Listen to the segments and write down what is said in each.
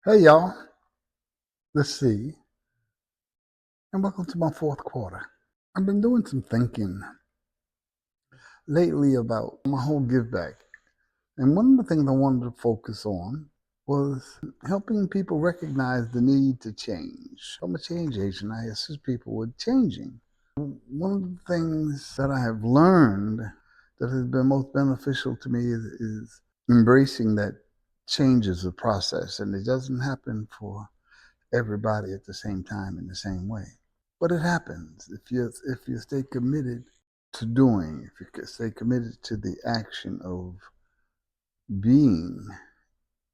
Hey y'all, let's see, and welcome to my fourth quarter. I've been doing some thinking lately about my whole give back, and one of the things I wanted to focus on was helping people recognize the need to change. I'm a change agent. I assist people with changing. One of the things that I have learned that has been most beneficial to me is embracing that change is a process, and it doesn't happen for everybody at the same time in the same way. But it happens if you stay committed to doing, if you stay committed to the action of being,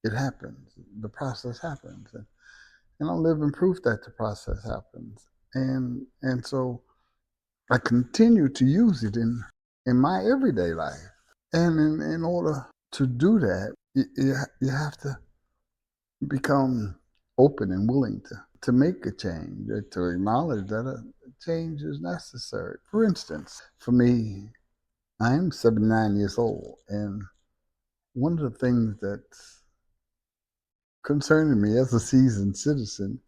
it happens. The process happens, and I live in proof that the process happens. And so I continue to use it in my everyday life. And in order to do that, you have to become open and willing to make a change, to acknowledge that a change is necessary. For instance, for me, I am 79 years old, and one of the things that's concerning me as a seasoned citizen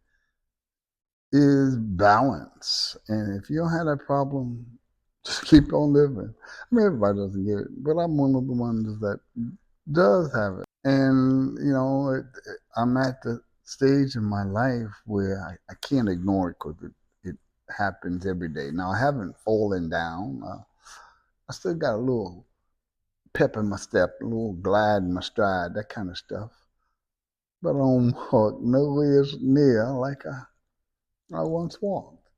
is balance. And if you don't have that problem, just keep on living. I mean, everybody doesn't get it, but I'm one of the ones that does have it. And, I'm at the stage in my life where I can't ignore it because it happens every day. Now, I haven't fallen down. I still got a little pep in my step, a little glide in my stride, that kind of stuff. But I don't walk nowhere near like I once walked.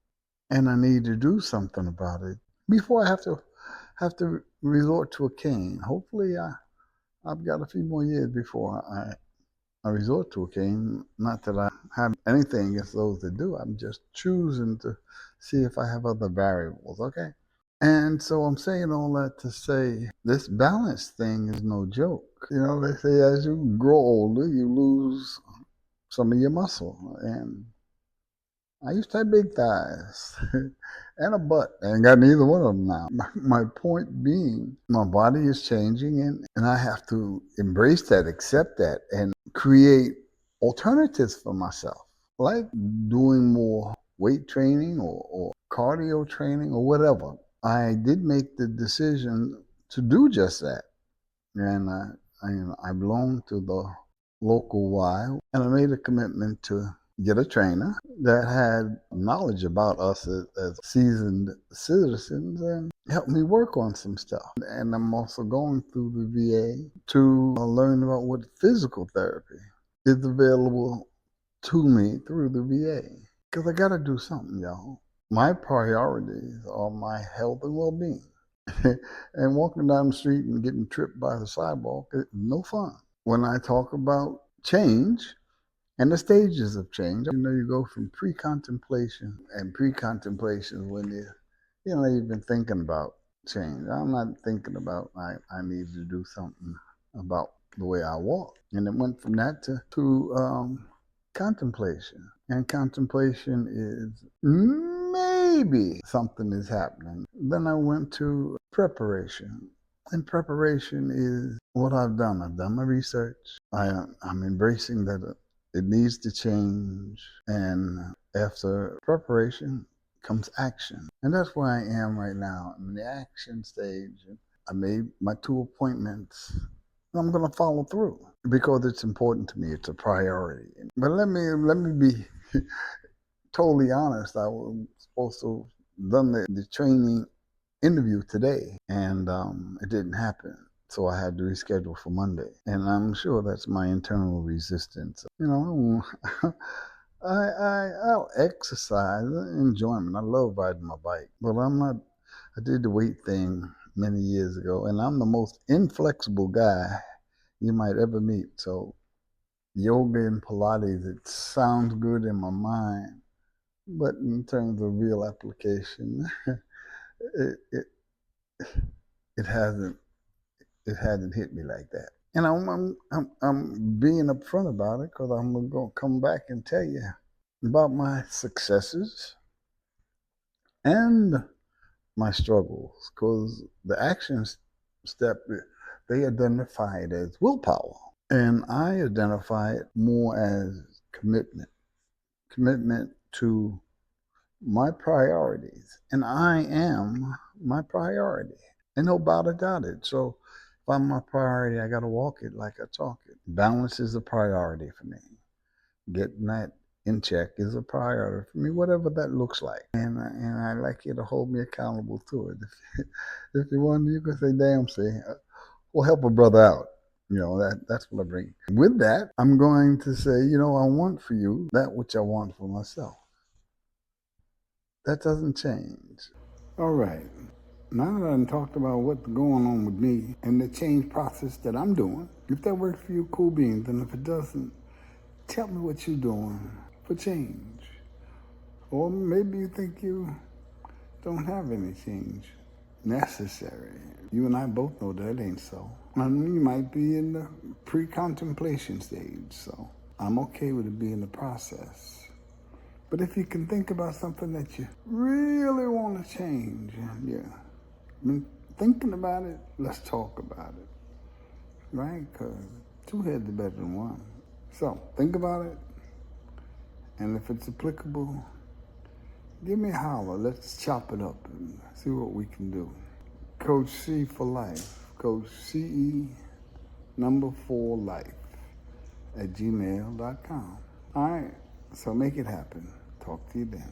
And I need to do something about it before I have to resort to a cane. Hopefully, I've got a few more years before I resort to a cane. Not that I have anything against those that do. I'm just choosing to see if I have other variables. Okay. And so I'm saying all that to say this balance thing is no joke. They say as you grow older, you lose some of your muscle. And I used to have big thighs and a butt. I ain't got neither one of them now. My point being, my body is changing, and I have to embrace that, accept that, and create alternatives for myself, like doing more weight training or cardio training or whatever. I did make the decision to do just that. And I belong to the local Y, and I made a commitment to get a trainer that had knowledge about us as seasoned citizens and help me work on some stuff. And I'm also going through the VA to learn about what physical therapy is available to me through the VA. Because I got to do something, y'all. My priorities are my health and well being. And walking down the street and getting tripped by the sidewalk is no fun. When I talk about change and the stages of change, you go from pre-contemplation, and pre-contemplation when you've been thinking about change. I'm not thinking about I need to do something about the way I walk. And it went from that to contemplation. And contemplation is maybe something is happening. Then I went to preparation. And preparation is what I've done. I've done my research. I'm embracing that it needs to change. And after preparation comes action. And that's where I am right now. I'm in the action stage. I made my 2 appointments. I'm going to follow through because it's important to me. It's a priority. But let me be totally honest. I was supposed to have done the training interview today, and it didn't happen. So I had to reschedule for Monday, and I'm sure that's my internal resistance. I'll exercise, enjoyment. I love riding my bike, but I'm not. I did the weight thing many years ago, and I'm the most inflexible guy you might ever meet. So yoga and Pilates, it sounds good in my mind, but in terms of real application, it it, it hasn't hit me like that. And I'm being upfront about it because I'm gonna come back and tell you about my successes and my struggles, because the action step they identify it as willpower, and I identify it more as commitment to my priorities. And I am my priority. And no doubt about it. So if I'm my priority, I got to walk it like I talk it. Balance is a priority for me. Getting that in check is a priority for me, whatever that looks like. And I like you to hold me accountable to it. If you want, you can say, damn, see, we'll help a brother out. That's what I bring. With that, I'm going to say, I want for you that which I want for myself. That doesn't change. All right. Now that I've talked about what's going on with me and the change process that I'm doing, if that works for you, cool beans. And if it doesn't, tell me what you're doing for change. Or maybe you think you don't have any change necessary. You and I both know that ain't so. And you might be in the pre-contemplation stage, so I'm okay with it being the process. But if you can think about something that you really want to change, yeah. I mean, thinking about it, let's talk about it, right? Because two heads are better than one. So think about it, and if it's applicable, give me a holler. Let's chop it up and see what we can do. Coach C for life. Coach CE number 4 life at gmail.com. All right, so make it happen. Talk to you then.